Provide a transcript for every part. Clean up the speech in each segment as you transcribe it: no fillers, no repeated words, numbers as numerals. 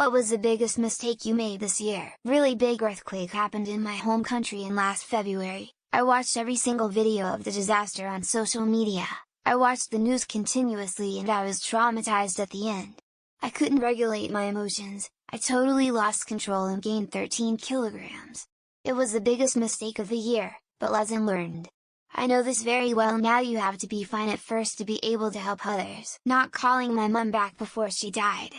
What was the biggest mistake you made this year? Really big earthquake happened in my home country in last February. I watched every single video of the disaster on social media. I watched the news continuously and I was traumatized at the end. I couldn't regulate my emotions, I totally lost control and gained 13 kilograms. It was the biggest mistake of the year, but lesson learned. I know this very well. Now you have to be fine at first to be able to help others. Not calling my mom back before she died.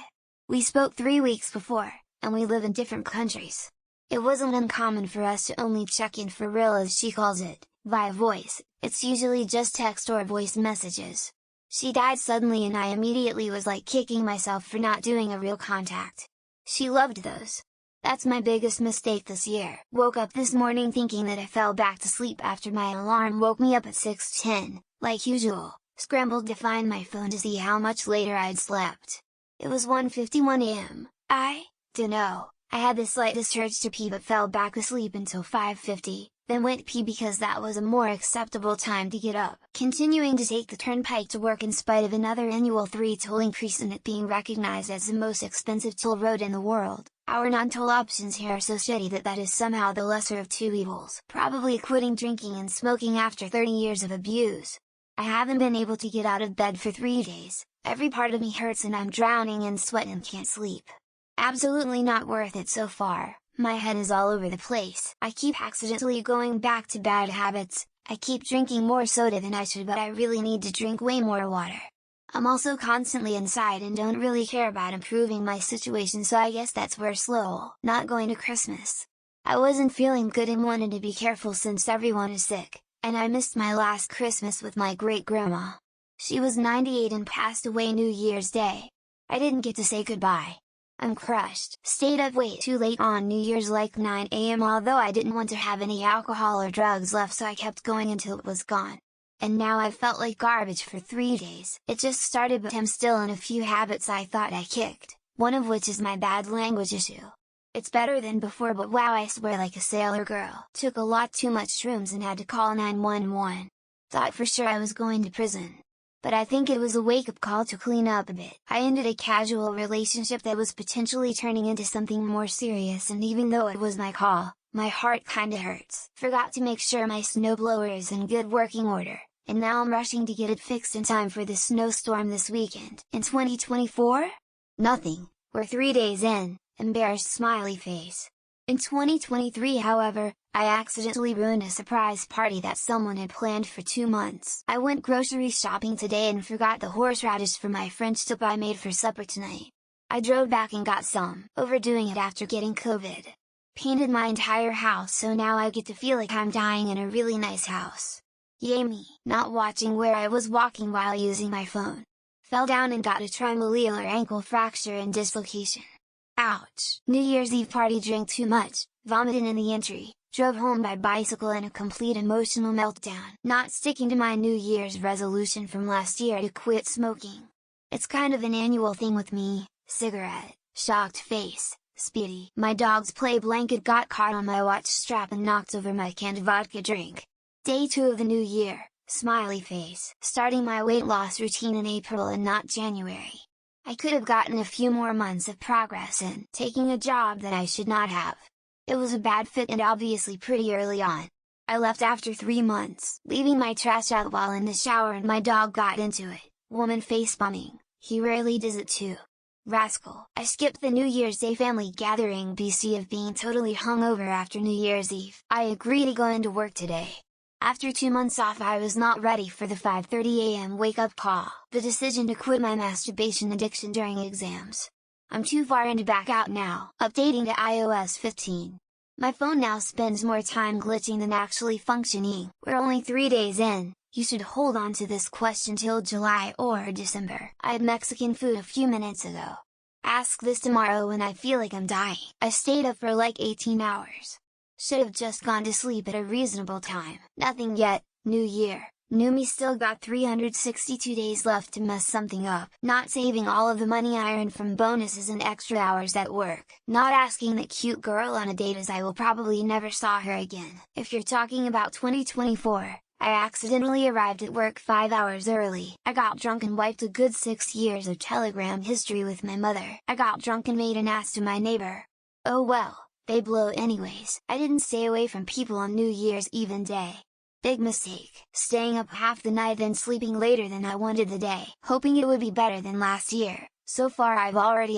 We spoke 3 weeks before, and we live in different countries. It wasn't uncommon for us to only check in for real, as she calls it, via voice. It's usually just text or voice messages. She died suddenly and I immediately was like kicking myself for not doing a real contact. She loved those. That's my biggest mistake this year. Woke up this morning thinking that I fell back to sleep after my alarm woke me up at 6:10, like usual, scrambled to find my phone to see how much later I'd slept. It was 1:51 AM, dunno, I had the slightest urge to pee but fell back asleep until 5:50, then went pee because that was a more acceptable time to get up. Continuing to take the turnpike to work in spite of another annual 3-toll increase and it being recognized as the most expensive toll road in the world, our non-toll options here are so shitty that is somehow the lesser of two evils. Probably quitting drinking and smoking after 30 years of abuse. I haven't been able to get out of bed for 3 days. Every part of me hurts and I'm drowning in sweat and can't sleep. Absolutely not worth it so far. My head is all over the place. I keep accidentally going back to bad habits. I keep drinking more soda than I should, but I really need to drink way more water. I'm also constantly inside and don't really care about improving my situation, so I guess that's where slow not going to Christmas. I wasn't feeling good and wanted to be careful since everyone is sick, and I missed my last Christmas with my great-grandma. She was 98 and passed away New Year's Day. I didn't get to say goodbye. I'm crushed. Stayed up way too late on New Year's, like 9 AM, although I didn't want to have any alcohol or drugs left, so I kept going until it was gone. And now I've felt like garbage for 3 days. It just started, but I'm still in a few habits I thought I kicked, one of which is my bad language issue. It's better than before, but wow, I swear like a sailor girl. Took a lot too much shrooms and had to call 911. Thought for sure I was going to prison. But I think it was a wake-up call to clean up a bit. I ended a casual relationship that was potentially turning into something more serious, and even though it was my call, my heart kinda hurts. Forgot to make sure my snowblower is in good working order, and now I'm rushing to get it fixed in time for the snowstorm this weekend. In 2024? Nothing. We're 3 days in, embarrassed smiley face. In 2023, however, I accidentally ruined a surprise party that someone had planned for 2 months. I went grocery shopping today and forgot the horseradish for my French dip I made for supper tonight. I drove back and got some, overdoing it after getting COVID. Painted my entire house, so now I get to feel like I'm dying in a really nice house. Yay me! Not watching where I was walking while using my phone. Fell down and got a triangular ankle fracture and dislocation. Ouch! New Year's Eve party, drank too much, vomited in the entry, drove home by bicycle in a complete emotional meltdown. Not sticking to my New Year's resolution from last year to quit smoking. It's kind of an annual thing with me. Cigarette, shocked face, Speedy. My dog's play blanket got caught on my watch strap and knocked over my canned vodka drink. Day 2 of the new year, smiley face. Starting my weight loss routine in April and not January. I could have gotten a few more months of progress in taking a job that I should not have. It was a bad fit and obviously pretty early on. I left after 3 months, leaving my trash out while in the shower and my dog got into it. Woman face bombing, he rarely does it too. Rascal. I skipped the New Year's Day family gathering BC of being totally hungover after New Year's Eve. I agree to go into work today. After 2 months off, I was not ready for the 5:30 AM wake-up call. The decision to quit my masturbation addiction during exams. I'm too far in to back out now. Updating to iOS 15. My phone now spends more time glitching than actually functioning. We're only 3 days in. You should hold on to this question till July or December. I had Mexican food a few minutes ago. Ask this tomorrow when I feel like I'm dying. I stayed up for like 18 hours. Should have just gone to sleep at a reasonable time. Nothing yet. New year, new me, still got 362 days left to mess something up. Not saving all of the money I earned from bonuses and extra hours at work. Not asking that cute girl on a date, as I will probably never saw her again. If you're talking about 2024, I accidentally arrived at work 5 hours early. I got drunk and wiped a good 6 years of Telegram history with my mother. I got drunk and made an ass to my neighbor. Oh well, they blow anyways. I didn't stay away from people on New Year's Eve day. Big mistake, staying up half the night then sleeping later than I wanted the day, hoping it would be better than last year. So far I've already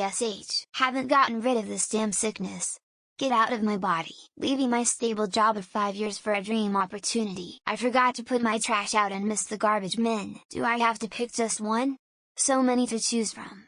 haven't gotten rid of this damn sickness. Get out of my body, leaving my stable job of 5 years for a dream opportunity. I forgot to put my trash out and missed the garbage men. Do I have to pick just one? So many to choose from.